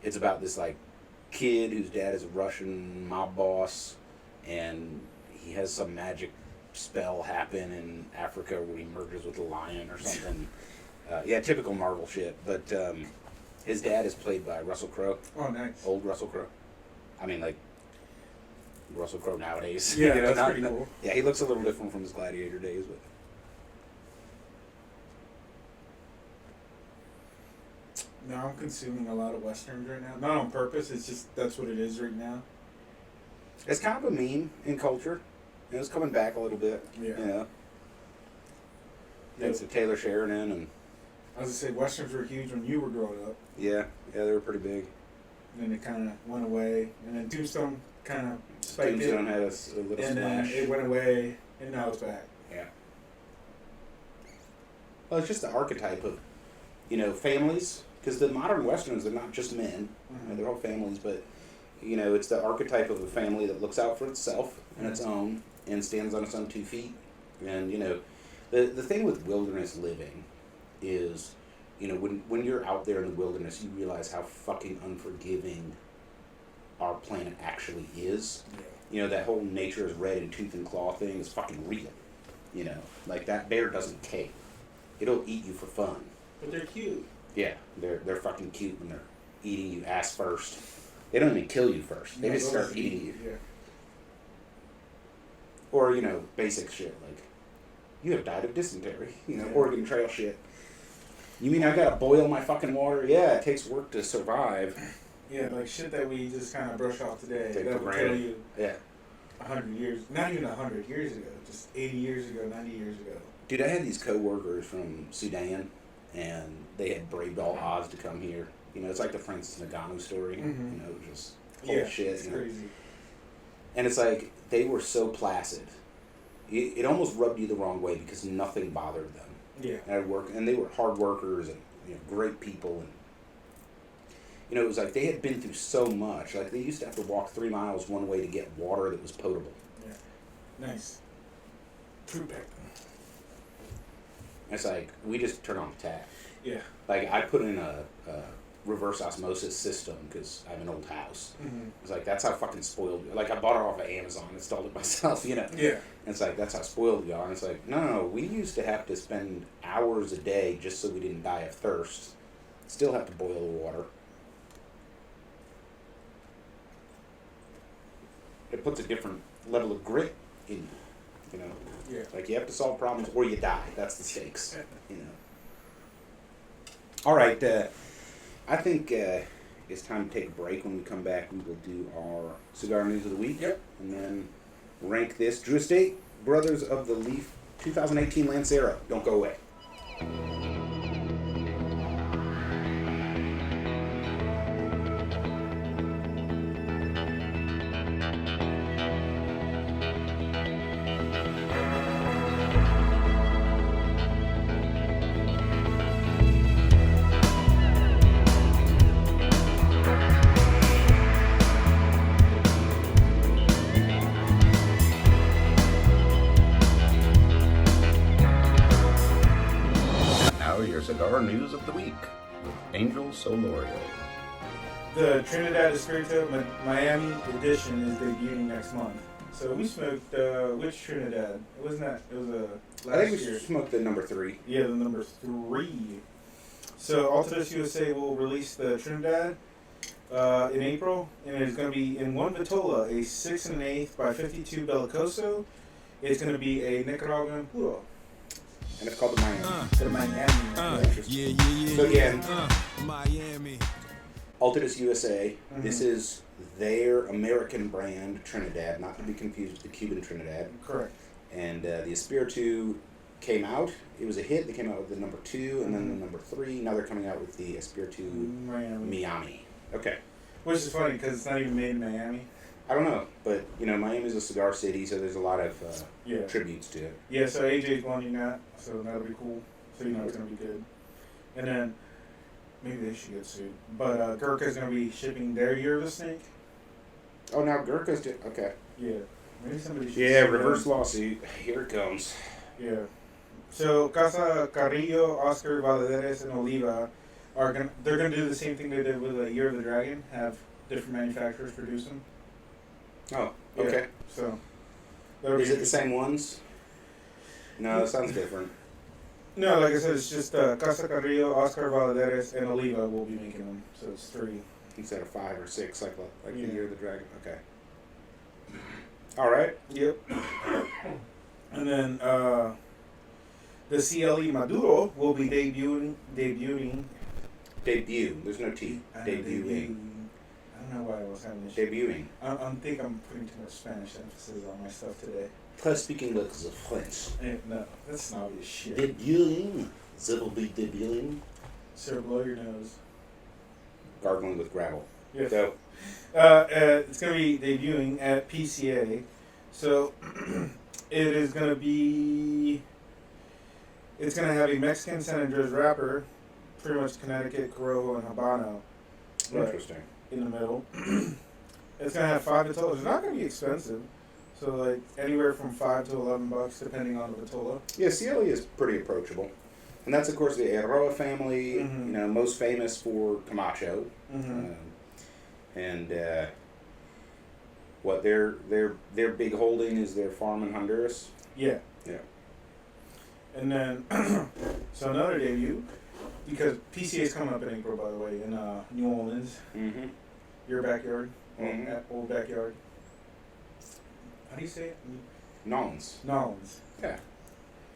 it's about this like kid whose dad is a Russian mob boss, and he has some magic spell happen in Africa where he merges with a lion or something. Yeah, typical Marvel shit. But his dad is played by Russell Crowe, Oh, nice. old Russell Crowe. I mean, like Russell Crowe nowadays. Yeah, You know, that's pretty cool. Yeah, he looks a little different from his Gladiator days, but. No, I'm consuming a lot of westerns right now. Not on purpose. It's just that's what it is right now. It's kind of a meme in culture. You know, it's coming back a little bit. Yeah. You know. Thanks to Taylor Sheridan and I was gonna say westerns were huge when you were growing up, yeah, they were pretty big. and then it kind of went away, and then Tombstone kind of spiked Tombstone it, had a little and then splash. it went away, and now it's back. Yeah. Well, it's just the archetype of, you know, families. Because the modern westerns, they're not just men. Mhm. You know, they're all families, but you know, it's the archetype of a family that looks out for itself and its own and stands on its own 2 feet. And you know, the thing with wilderness living is, you know, when you're out there in the wilderness, you realize how fucking unforgiving our planet actually is. Yeah. You know, that whole nature is red in tooth and claw thing is fucking real. You know, like that bear doesn't care. It'll eat you for fun. But they're cute. Yeah, they're fucking cute when they're eating you ass first. They don't even kill you first. They No, just they'll start eat eating you. Yeah. Or, you know, basic shit like, you have died of dysentery. You know, Yeah. Oregon Trail shit. You mean I gotta boil my fucking water? Yeah, it takes work to survive. Yeah, like shit that we just kind of brush off today. Take that for would kill granted. you Yeah. 100 years, not even 100 years ago, just 80 years ago, 90 years ago. Dude, I had these co-workers from Sudan, and they had braved all odds to come here. You know, it's like the Francis Ngannou story. Mhm. You know, just full Yeah, of shit. it's You know? crazy. And it's like, they were so placid. It almost rubbed you the wrong way because nothing bothered them. Yeah. And they were hard workers and, you know, great people, and You know, it was like they had been through so much. Like they used to have to walk 3 miles one way to get water that was potable. Yeah. Nice. True back. It's like we just turn on the tap. Yeah. Like I put in a reverse osmosis system because I have an old house. Mm-hmm. It's like that's how fucking spoiled. Like I bought it off of Amazon, installed it myself. You know. Yeah. And it's like that's how spoiled we are. And it's like no, we used to have to spend hours a day just so we didn't die of thirst. Still have to boil the water. It puts a different level of grit in, you know. Yeah. Like you have to solve problems or you die. That's the stakes, you know. All right, I think it's time to take a break. When we come back, we will do our cigar news of the week. Yep. And then rank this. Drew Estate, Brothers of the Leaf, 2018 Lancero. Don't go away. Now your cigar news of the week with Angel Solorio. The Trinidad Espirito Miami edition is debuting next month. So we smoked which Trinidad? It wasn't that. It was last I think we year. smoked the number 3. Yeah, the number 3. So Altos USA will release the Trinidad in April, and it's going to be in one Vitola, a 6 1/8 by 52 Bellicoso. It's going to be a Nicaraguan puro. And it's called the Miami. The Miami. So again, Miami. Altus USA. This is their American brand Trinidad, not to be confused with the Cuban Trinidad. Correct. And the Espiritu came out. It was a hit. They came out with the number 2 and then the number 3. Now they're coming out with the Espiritu Miami. Okay. Which is funny because it's not even made in Miami. I don't know, but you know, Miami's a cigar city, so there's a lot of Yeah. tributes to it. Yeah, so AJ's blending that, so that'll be cool. So you know it's gonna be good. And then maybe they should get sued. But Gurkha's gonna be shipping their Year of the Snake. Oh, now Gurkha's okay. Yeah. Maybe somebody should Yeah, sue reverse them. lawsuit. Here it comes. Yeah. So Casa Carrillo, Oscar Valderes, and Oliva they're gonna do the same thing they did with the Year of the Dragon, have different manufacturers produce them. Oh, Yeah. okay. So Is it the same ones? No, it sounds different. No, like I said, it's just Casa Carrillo, Oscar Valderes, and Oliva will be making them. So it's 3. Instead of 5 or 6, like Yeah. the Year of the Dragon. Okay. All right. Yep. And then the CLE Maduro will be debuting. Debut. There's no T. I know, Debuting. I don't know why I was having this. Debuting. I think I'm putting too much Spanish emphasis on my stuff today. Plus speaking looks of French. No, that's not obvious shit. Debuting. That will be debuting. Sir, blow your nose. Gargling with gravel. Yeah. So, It's going to be debuting at PCA. So it is going to be. It's going to have a Mexican San Andres wrapper, pretty much Connecticut, Corojo, and Habano. Right. interesting. In the middle. It's gonna have 5 vitolas. It's not gonna be expensive. So like anywhere from $5 to $11, depending on the vitola. Yeah, CLE is pretty approachable. And that's, of course, the Aroa family, Mhm. you know, most famous for Camacho. Mm-hmm. And what their big holding is their farm in Honduras. Yeah. Yeah. And then so another debut, because PCA is coming up in April, by the way, in New Orleans, Mm-hmm. your backyard, Mhm. old backyard. How do you say it? Nolans. Nolans. Yeah.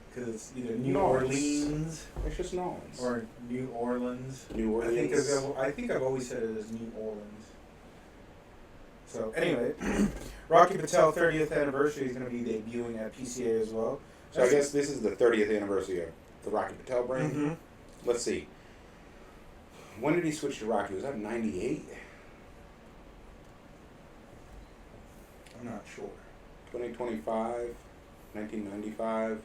Because it's either New Nolans. Orleans It's just Nolans. or New Orleans. New Orleans. I think I've always said it as New Orleans. So anyway, Rocky Patel 30th anniversary is going to be debuting at PCA as well. So I guess this is the 30th anniversary of the Rocky Patel brand. Mm-hmm. Let's see. When did he switch to Rocky? Was that 98? I'm not sure. 2025? 1995?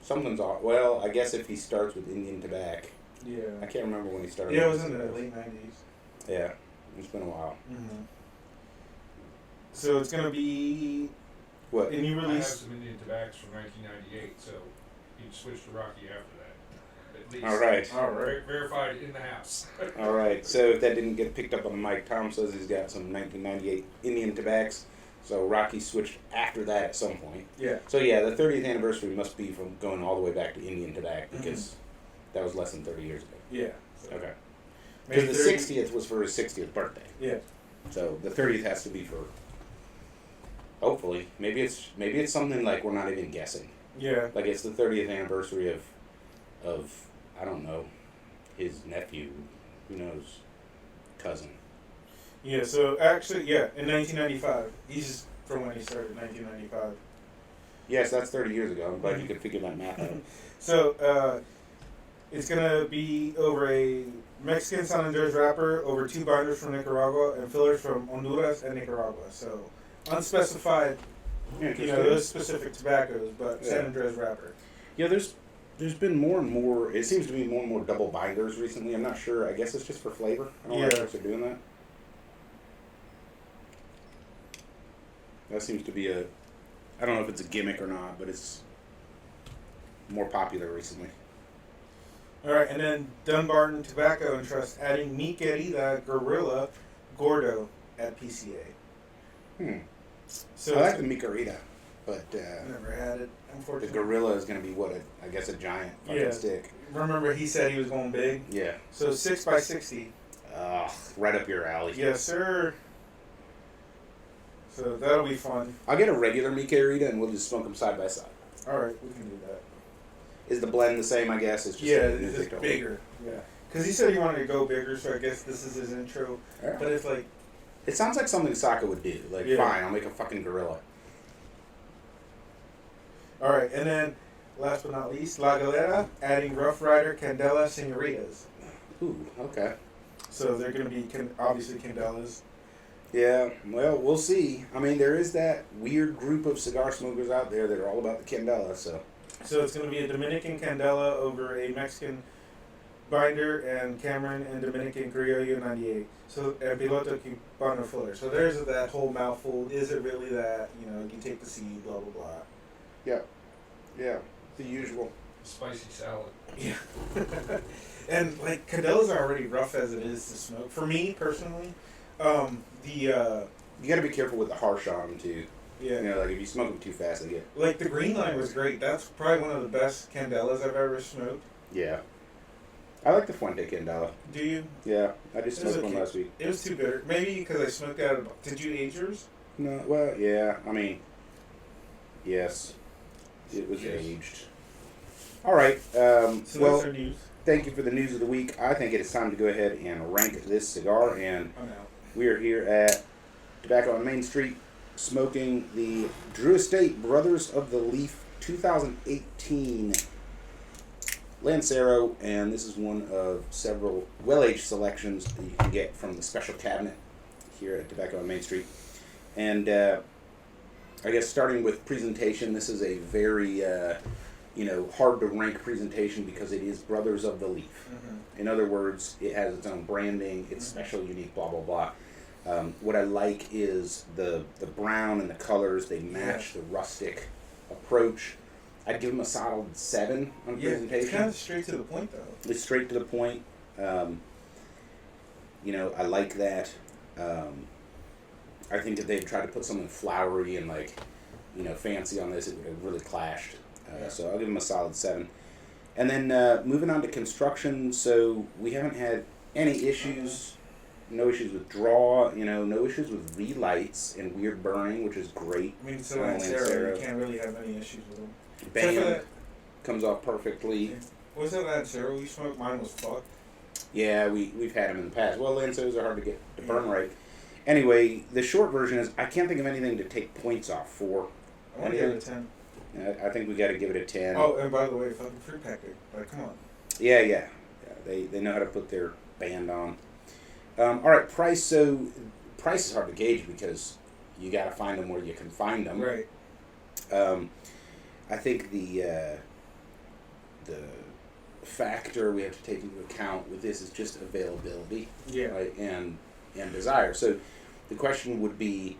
Something's off. Well, I guess if he starts with Indian Tobacco. Yeah. I can't remember when he started. Yeah, it was in the late 90s. Yeah, it's been a while. Mm-hmm. So it's gonna be What? a new I have release. some Indian tobaccos from 1998, so he'd switch to Rocky after that. At least. All right. All right. Verified in the house. All right. So if that didn't get picked up on the mic, Tom says he's got some 1998 Indian tobaccos. So Rocky switched after that at some point. Yeah. So yeah, the 30th anniversary must be from going all the way back to Indian tobacco because that was less than 30 years ago. Yeah. So Okay. May Because the 30 60th was for his 60th birthday. Yeah. So the 30th has to be for. Hopefully, maybe it's something like we're not even guessing. Yeah. Like it's the 30th anniversary of I don't know, his nephew, who knows, cousin. Yeah. So actually, yeah, in 1995, he's from when he started, 1995. Yes, that's 30 years ago. I'm glad you could figure that math out. So it's gonna be over a Mexican San Andres wrapper, over 2 binders from Nicaragua, and fillers from Honduras and Nicaragua. So unspecified, those specific tobaccos, but San Andres wrapper. Yeah, there's been more and more. It seems to be more and more double binders recently. I'm not sure. I guess it's just for flavor. I don't know if they're doing that. That seems to be I don't know if it's a gimmick or not, but it's more popular recently. All right, and then Dunbarton Tobacco and Trust adding Mi Querida Gorilla Gordo at PCA. So I like the Micarita, but never had it, the unfortunately. gorilla is going to be I guess a giant fucking stick. Remember, he said he was going big. Yeah. So 6x60. Right up your alley. Yes, sir. So that'll be fun. I'll get a regular Micarita and we'll just smoke them side by side. All right, we can do that. Is the blend the same? I guess it's just It's just bigger. Yeah, because he said he wanted to go bigger, so I guess this is his intro. Yeah. But it's like, It sounds like something Saka would do. Like, fine, I'll make a fucking gorilla. all right, and then last but not least, La Galera adding Rough Rider Candela Senoritas. Ooh, okay. So they're going to be obviously Candelas. Yeah, well, we'll see. I mean, there is that weird group of cigar smokers out there that are all about the Candela, so. So it's going to be a Dominican Candela over a Mexican binder and Cameron and Dominican Criollo 98. So and Piloto Cubano filler. So there's that whole mouthful. Is it really that? You take the seed, blah blah blah. Yeah. Yeah. The usual. Spicy salad. Yeah. And like Candelas are already rough as it is to smoke. For me personally, You gotta be careful with the harsh on them, too. yeah. Like if you smoke them too fast, they get. Like the green line was great. That's probably one of the best Candelas I've ever smoked. Yeah. I like the Fuente Candela. Do you? Yeah, I just It was smoked one okay. last week. It was too bitter. Maybe because I smoked out of. Did you age yours? No, well, yeah, I mean, yes. It was Yes. aged. All right. So Well, that's our news. thank you for the news of the week. I think it is time to go ahead and rank this cigar, and I'm out. we are here at Tobacco on Main Street smoking the Drew Estate Brothers of the Leaf 2018 Lancero, and this is one of several well-aged selections that you can get from the special cabinet here at Tobacco on Main Street. And I guess starting with presentation, this is a very hard to rank presentation because it is Brothers of the Leaf. Mm-hmm. In other words, it has its own branding, it's special, unique, blah blah blah. What I like is the brown and the colors. They match the rustic approach. I'd give them a solid 7 on presentation. It's kind of straight to the point though. It's straight to the point. I like that. I think if they had tried to put something flowery and fancy on this, it would have really clashed. So I'll give them a solid 7. And then moving on to construction, so we haven't had any issues. No issues with draw, no issues with relights and weird burning, which is great. I mean, so Lancero, you can't really have any issues with them. Band comes off perfectly. What's that Lancero you smoked? Mine was fucked. Yeah, we've had them in the past. Well, Lanceros are hard to get to burn right. Anyway, the short version is I can't think of anything to take points off for. I want to give it a 10. I think we got to give it a 10. Oh, and by the way, fucking fruit packer. Like, come on. Yeah. They know how to put their band on. All right, price. So price is hard to gauge because you got to find them where you can find them. Right. I think the factor we have to take into account with this is just availability, Yeah. right, and desire. So the question would be,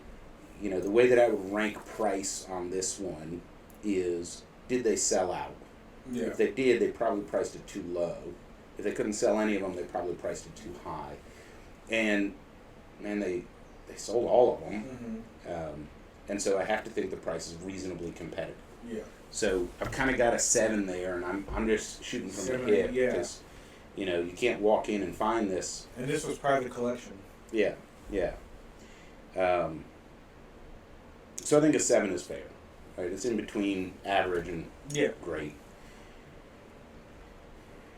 the way that I would rank price on this one is, did they sell out? Yeah. If they did, they probably priced it too low. If they couldn't sell any of them, they probably priced it too high. And, man, they sold all of them. Mm-hmm. And so I have to think the price is reasonably competitive. Yeah. So I've kind of got a 7 there, and I'm just shooting from 7, the hip. yeah. Because, you can't walk in and find this. And this was part of the collection. Yeah, yeah. So I think a 7 is fair. Right? It's in between average and great.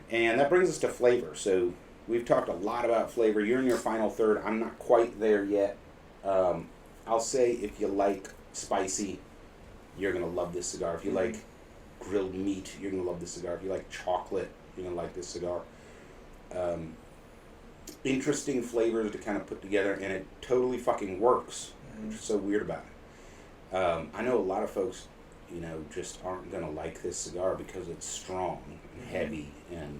And that brings us to flavor. So we've talked a lot about flavor. You're in your final third. I'm not quite there yet. I'll say if you like spicy, you're going to love this cigar. If you like grilled meat, you're going to love this cigar. If you like chocolate, you're going to like this cigar. Interesting flavors to kind of put together, and it totally fucking works, which is so weird about it. I know a lot of folks, just aren't going to like this cigar because it's strong and heavy, and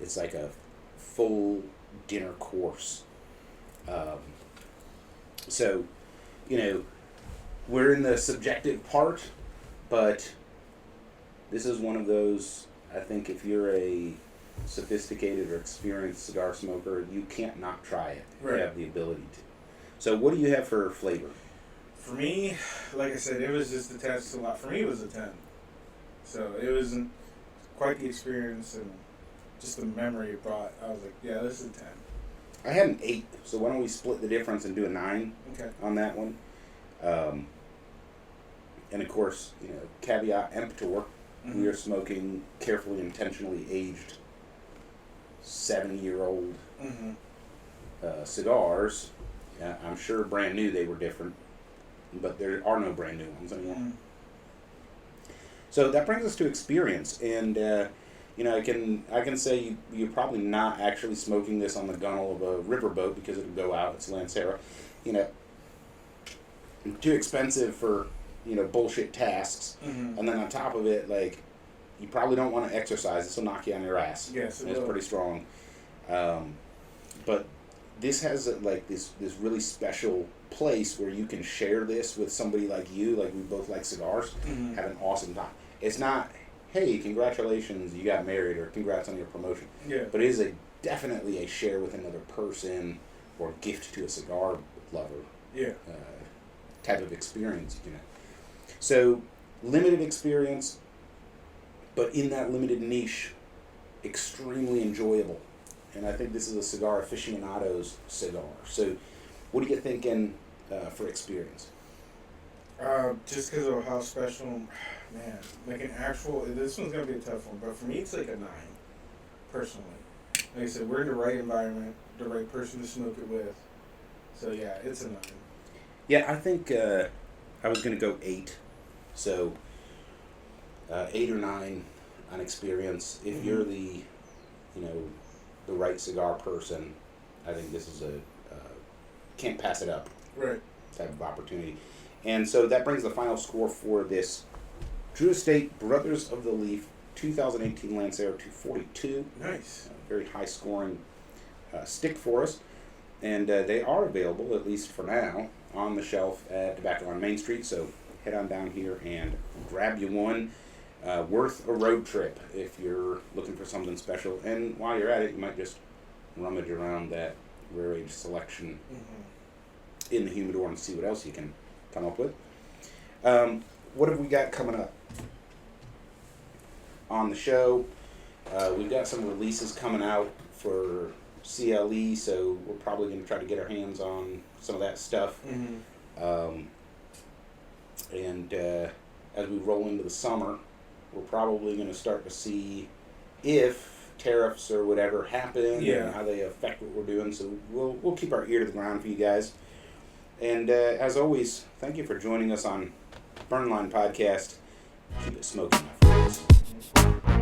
it's like a full dinner course. So, we're in the subjective part, but this is one of those, I think if you're a sophisticated or experienced cigar smoker, you can't not try it. Right. You have the ability to. So what do you have for flavor? For me, like I said, it was just attached to a lot. For me, it was a 10. So it was quite the experience, and just the memory it brought. I was like, yeah, this is a 10. I had an 8, so why don't we split the difference and do a 9 on that one? And of course, caveat emptor. We are smoking carefully, intentionally aged 7-year-old cigars. I'm sure brand new they were different, but there are no brand new ones anymore. So that brings us to experience, and I can say you're probably not actually smoking this on the gunnel of a riverboat because it'll go out. It's Lancero, too expensive for bullshit tasks, and then on top of it, like, you probably don't want to exercise. This will knock you on your ass. Yes, it's pretty strong. But this has this really special place where you can share this with somebody like you, like we both like cigars, have an awesome time. It's not, hey, congratulations, you got married, or congrats on your promotion. Yeah. But it is definitely a share with another person or gift to a cigar lover. Yeah. Type of experience, So, limited experience, but in that limited niche, extremely enjoyable. And I think this is a cigar aficionado's cigar. So, what are you thinking for experience? Just because of how special, man, like an actual, this one's going to be a tough one, but for me it's like a 9, personally. Like I said, we're in the right environment, the right person to smoke it with. So yeah, it's a 9. Yeah, I think I was going to go 8. So, 8 or 9 on experience. If you're the right cigar person, I think this is can't pass it up. Right. Type of opportunity. And so that brings the final score for this Drew Estate Brothers of the Leaf 2018 Lancero 242. Nice. Very high scoring stick for us. And they are available, at least for now, on the shelf at Tobacco on Main Street. So head on down here and grab you one. Worth a road trip if you're looking for something special. And while you're at it, you might just rummage around that rare age selection in the humidor and see what else you can come up with. What have we got coming up on the show? We've got some releases coming out for CLE, so we're probably going to try to get our hands on some of that stuff. And as we roll into the summer, we're probably going to start to see if tariffs or whatever happen and how they affect what we're doing. So we'll keep our ear to the ground for you guys. And as always, thank you for joining us on Burnline Podcast. Keep it smoking, my friends.